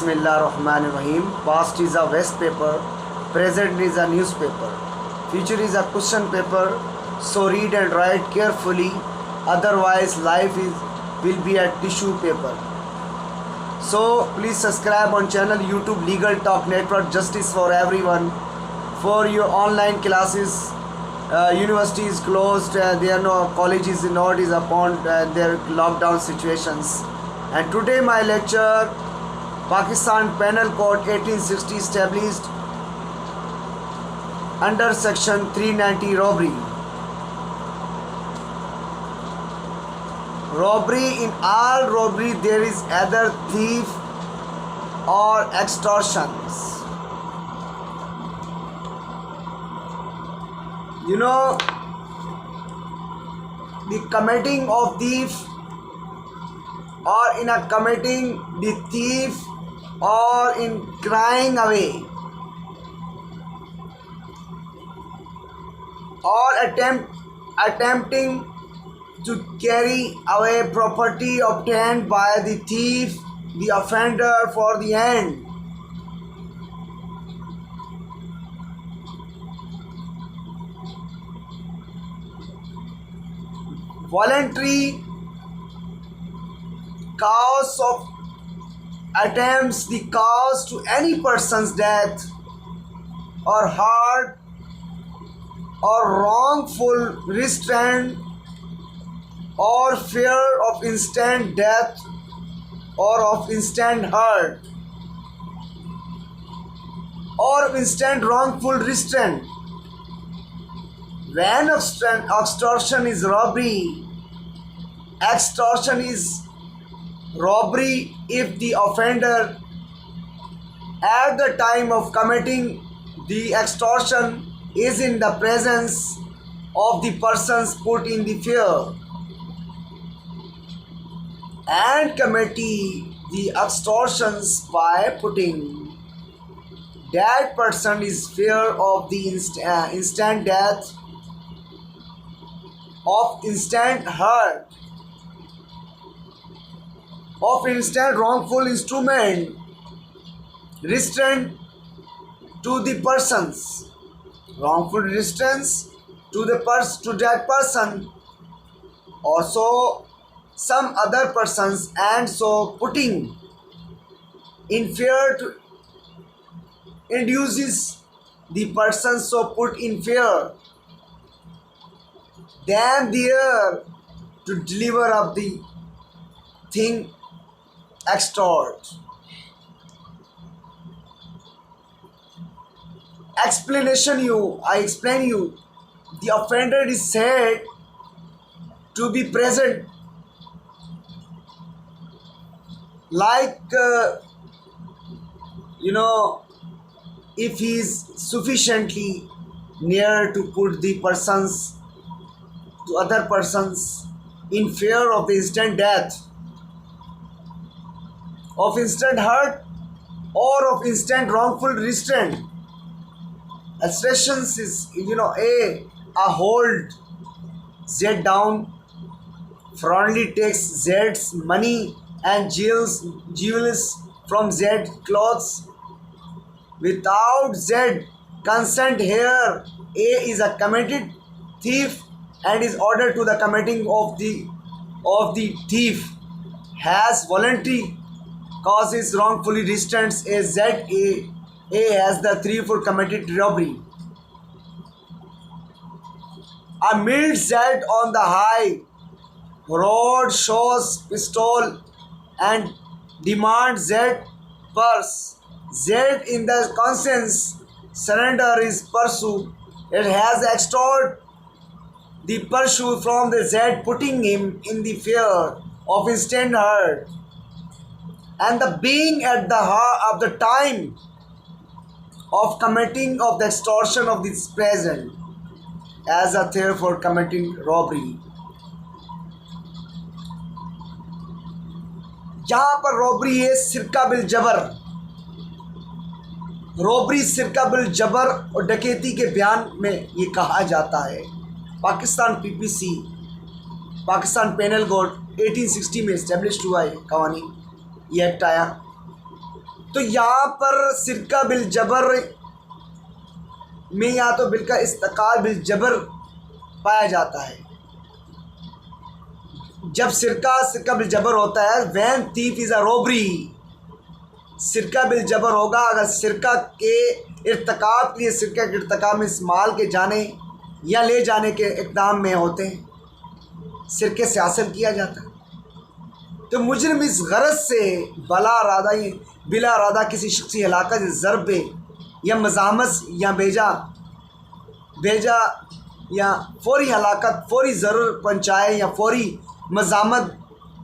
Bismillahirrahmanirrahim. Past is a waste paper, present is a newspaper, future is a question paper. So read and write carefully, otherwise life will be a tissue paper. So please subscribe on channel YouTube Legal Talk Network, Justice for Everyone. For your online classes, university is closed, there are no colleges not is upon their lockdown situations. And today my lecture, Pakistan Penal Code 1860 established under section 390 robbery. Robbery, in all robbery there is either thief or extortions. You know, the committing of thief or in a committing the thief or in crying away or attempting to carry away property obtained by the thief, the offender for the end. Voluntary cause of attempts the cause to any person's death or hurt or wrongful restraint or fear of instant death or of instant hurt or of instant wrongful restraint. When extortion is robbery, extortion is robbery if the offender at the time of committing the extortion is in the presence of the persons put in the fear and commit the extortions by putting that person is fear of the instant death, of instant hurt, of instant wrongful instrument, restraint to the persons, wrongful restraints to that person, also some other persons, and so putting in fear to induces the person so put in fear, then there to deliver up the thing extort. I explain you, the offender is said to be present, like if he is sufficiently near to put the persons to other persons in fear of the instant death, of instant hurt, or of instant wrongful restraint. Extortions is a hold Z down, frontly takes Z's money and jewels from Z clothes without Z consent. Here A is a committed thief and is ordered to the committing of the thief has voluntary causes wrongfully restraints a Z. A has the threefold committed robbery. Amid Z on the high road shows pistol and demands Z purse. Z in the conscience surrender is pursued. It has extorted the pursuit from the Z, putting him in the fear of instant hurt. And the being at the heart of the time of committing of the extortion of this present as a thief for committing robbery. यहाँ पर robbery है सिरका bill जबर, robbery सिरका bill जबर और डकैती के बयान में ये कहा जाता है। Pakistan PPC Pakistan penal code 1860 में इस्टेब्लिश हुआ है कानूनी ये एक्ट आया। تو یہاں پر سرقہ بالجبر میں یا تو بل کا استقال بالجبر پایا جاتا ہے. جب سرقہ بالجبر ہوتا ہے وین تھیف از اے روبری. سرقہ بالجبر ہوگا اگر سرقہ کے ارتکاب کے لیے سرقہ کے ارتکاب میں اس مال کے جانے یا لے جانے کے اقدام میں ہوتے ہیں سرقے سے حاصل کیا جاتا ہے. تو مجرم اس غرض سے بلا ارادہ کسی شخصی ہلاکت ضرب یا مزاحمت یا بیجا یا فوری ہلاکت فوری ضرر پہنچائے یا فوری مزاحمت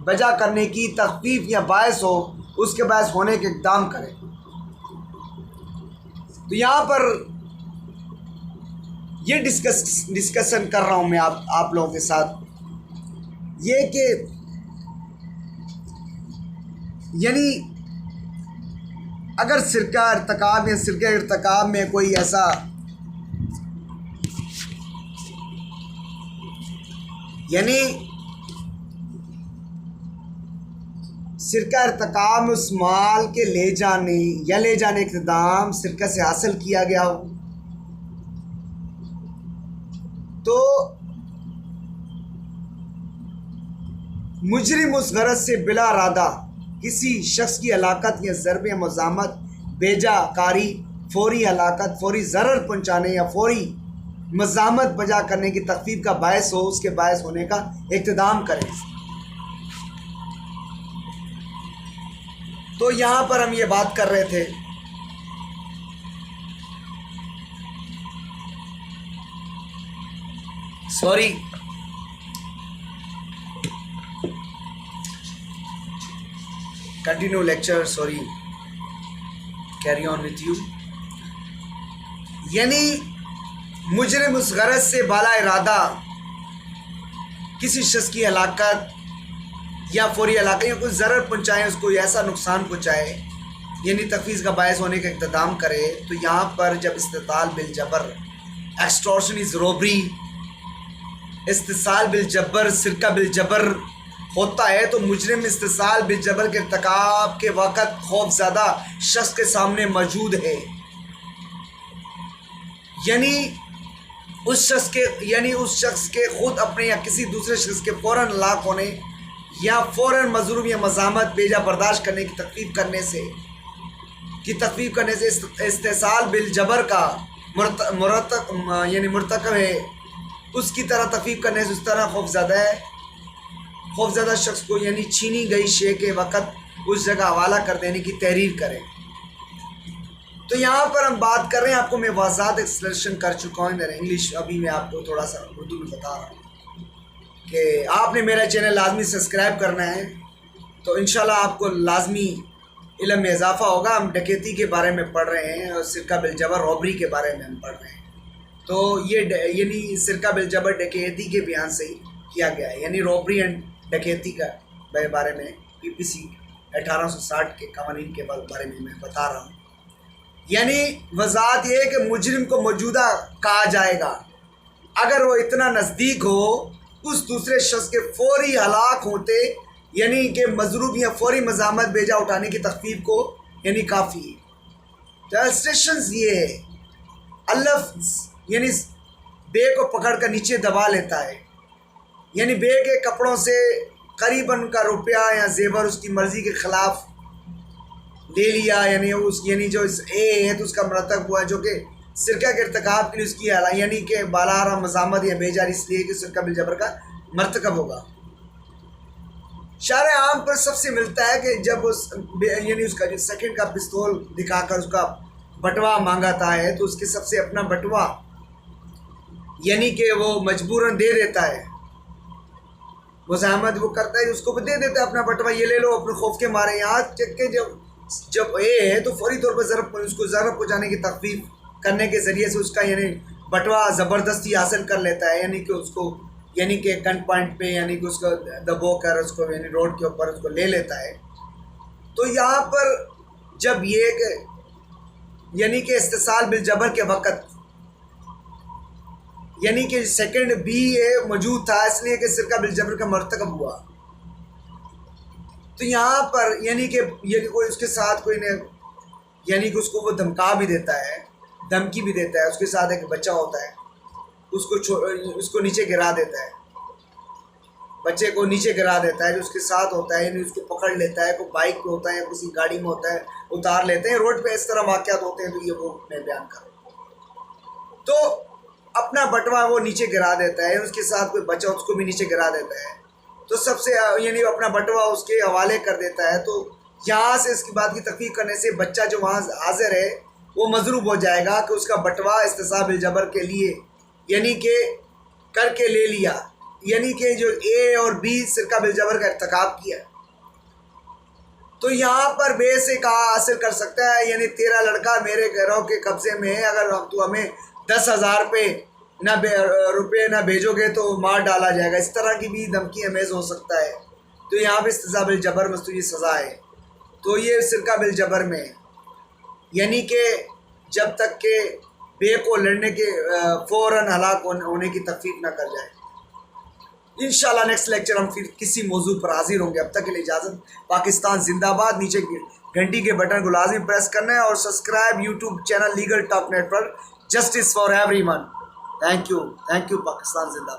بجا کرنے کی تخفیف یا باعث ہو اس کے باعث ہونے کے اقدام کرے. تو یہاں پر یہ ڈسکشن کر رہا ہوں میں آپ لوگوں کے ساتھ یہ کہ یعنی اگر سرقہ ارتکاب یا سرقہ ارتکاب میں کوئی ایسا یعنی سرقہ ارتکاب میں اس مال کے لے جانے اقتدام سرقہ سے حاصل کیا گیا ہو تو مجرم اس غرض سے بلا ارادہ کسی شخص کی ہلاکت یا ضرب یا مزاحمت بیجا کاری فوری ہلاکت فوری ضرر پہنچانے یا فوری مزاحمت بجا کرنے کی تخفیف کا باعث ہو اس کے باعث ہونے کا اقتدام کرے. تو یہاں پر ہم یہ بات کر رہے تھے sorry continue lecture sorry carry on with you. یعنی مجرم اس غرض سے بالا ارادہ کسی شخص کی ہلاکت یا فوری ہلاکت یا کوئی ضرر پہنچائے اس کو ایسا نقصان پہنچائے یعنی تخفیف کا باعث ہونے کا اقتدام کرے. تو یہاں پر جب استطال بالجبر ایکسٹورشن از روبری استحصال بالجبر سرقہ بالجبر ہوتا ہے تو مجرم استحصال بالجبر کے ارتکاب کے وقت خوف زدہ شخص کے سامنے موجود ہے. یعنی اس شخص کے خود اپنے یا کسی دوسرے شخص کے فوراً ہلاک ہونے یا فوراً مظلوم یا مزاحمت بیجا برداشت کرنے کی تخفیف کرنے سے استحصال بالجبر کا مرتکب ہے اس کی طرح تخفیف کرنے سے اس طرح خوفزدہ شخص کو یعنی چھینی گئی شے کے وقت اس جگہ حوالہ کر دینے کی تحریر کرے. تو یہاں پر ہم بات کر رہے ہیں آپ کو میں واضح ایکسپلینیشن کر چکا ہوں انگلش. ابھی میں آپ کو تھوڑا سا اردو میں بتا رہا ہوں کہ آپ نے میرا چینل لازمی سبسکرائب کرنا ہے تو انشاءاللہ آپ کو لازمی علم میں اضافہ ہوگا. ہم ڈکیتی کے بارے میں پڑھ رہے ہیں اور سرقہ بالجبر روبری کے بارے میں ہم پڑھ رہے ہیں. تو یہ یعنی سرقہ بالجبر ڈکیتی کے بیان سے ہی کیا گیا ہے یعنی روبری اینڈ ڈکیتی کا بارے میں PPC 1860 کے قوانین کے بارے میں بتا رہا ہوں. یعنی وضاحت یہ ہے کہ مجرم کو موجودہ کہا جائے گا اگر وہ اتنا نزدیک ہو اس دوسرے شخص کے فوری ہلاک ہوتے یعنی کہ مضروب یا فوری مزاحمت بیجا اٹھانے کی تخفیف کو یعنی کافی. ٹرانسلیشنز یہ ہے الف یعنی بے کو پکڑ کر نیچے دبا لیتا ہے یعنی بے کے کپڑوں سے قریباً کا روپیہ یا زیور اس کی مرضی کے خلاف لے لیا یعنی جو اس اے ہے تو اس کا مرتب ہوا جو کہ سرقہ کے ارتکاب کے لیے اس کی یعنی کہ بالارہ مزاحمت یا بیجار اس لیے کہ سرقہ بالجبر کا مرتکب ہوگا. شارع عام پر سب سے ملتا ہے کہ جب اس کا جو سیکنڈ کا پستول دکھا کر اس کا بٹوا مانگاتا ہے تو اس کے سب سے اپنا بٹوا یعنی کہ وہ مجبوراً دے دیتا ہے مزاحمت وہ کرتا ہے اس کو دے دیتا ہے اپنا بٹوا یہ لے لو اپنے خوف کے مارے. یہاں چک کے جب اے ہے تو فوری طور پر اس کو ضرر پہنچانے کی تخفیف کرنے کے ذریعے سے اس کا یعنی بٹوا زبردستی حاصل کر لیتا ہے یعنی کہ اس کو یعنی کہ گن پوائنٹ پہ یعنی کہ اس کو دبو کر اس کو یعنی روڈ کے اوپر اس کو لے لیتا ہے. تو یہاں پر جب یہ کہ یعنی کہ استحصال بالجبر کے وقت یعنی کہ سیکنڈ بھی موجود تھا اس لیے کہ سرقہ بالجبر کا مرتکب ہوا. تو یہاں پر یعنی کہ کوئی اس کے ساتھ کوئی نے یعنی کہ اس کو وہ دھمکا بھی دیتا ہے، دھمکی بھی دیتا ہے، اس کے ساتھ ایک بچہ ہوتا ہے، اس کو نیچے گرا دیتا ہے، بچے کو نیچے گرا دیتا ہے جو اس کے ساتھ ہوتا ہے، یعنی اس کو پکڑ لیتا ہے، کوئی بائک پہ ہوتا ہے یا کسی گاڑی میں ہوتا ہے، اتار لیتے ہیں روڈ پہ، اس طرح واقعات ہوتے ہیں، تو یہ وہ میں بیان کر رہا ہوں۔ تو اپنا بٹوا وہ نیچے گرا دیتا ہے، اس کے ساتھ کوئی بچہ اس کو بھی نیچے گرا دیتا ہے، تو سب سے یعنی اپنا بٹوا اس کے حوالے کر دیتا ہے، تو یہاں سے اس کی بات کی تحقیق کرنے سے بچہ جو وہاں حاضر ہے وہ مضروب ہو جائے گا کہ اس کا بٹوا استصحاب الجبر کے لیے یعنی کہ کر کے لے لیا، یعنی کہ جو اے اور بی سرقہ بالجبر کا ارتکاب کیا، تو یہاں پر بے سے کہا حاصل کر سکتا ہے، یعنی تیرا لڑکا میرے گھروں کے قبضے میں ہے، اگر تو ہمیں 10,000 روپے نہ بھیجو گے تو مار ڈالا جائے گا، اس طرح کی بھی دھمکی امیز ہو سکتا ہے، تو یہاں پہ استصحاب الجبر میں یہ سزا ہے، تو یہ سرقہ بالجبر میں ہے، یعنی کہ جب تک کہ بے کو لڑنے کے فوراً ہلاک ہونے کی تخفیف نہ کر جائے۔ انشاءاللہ نیکسٹ لیکچر ہم پھر کسی موضوع پر حاضر ہوں گے، اب تک کے لیے اجازت۔ پاکستان زندہ باد۔ نیچے گھنٹی کے بٹن کو لازم پریس کرنا ہے اور subscribe YouTube channel legal talk network, justice for everyone. Thank you Pakistan زندہ باد۔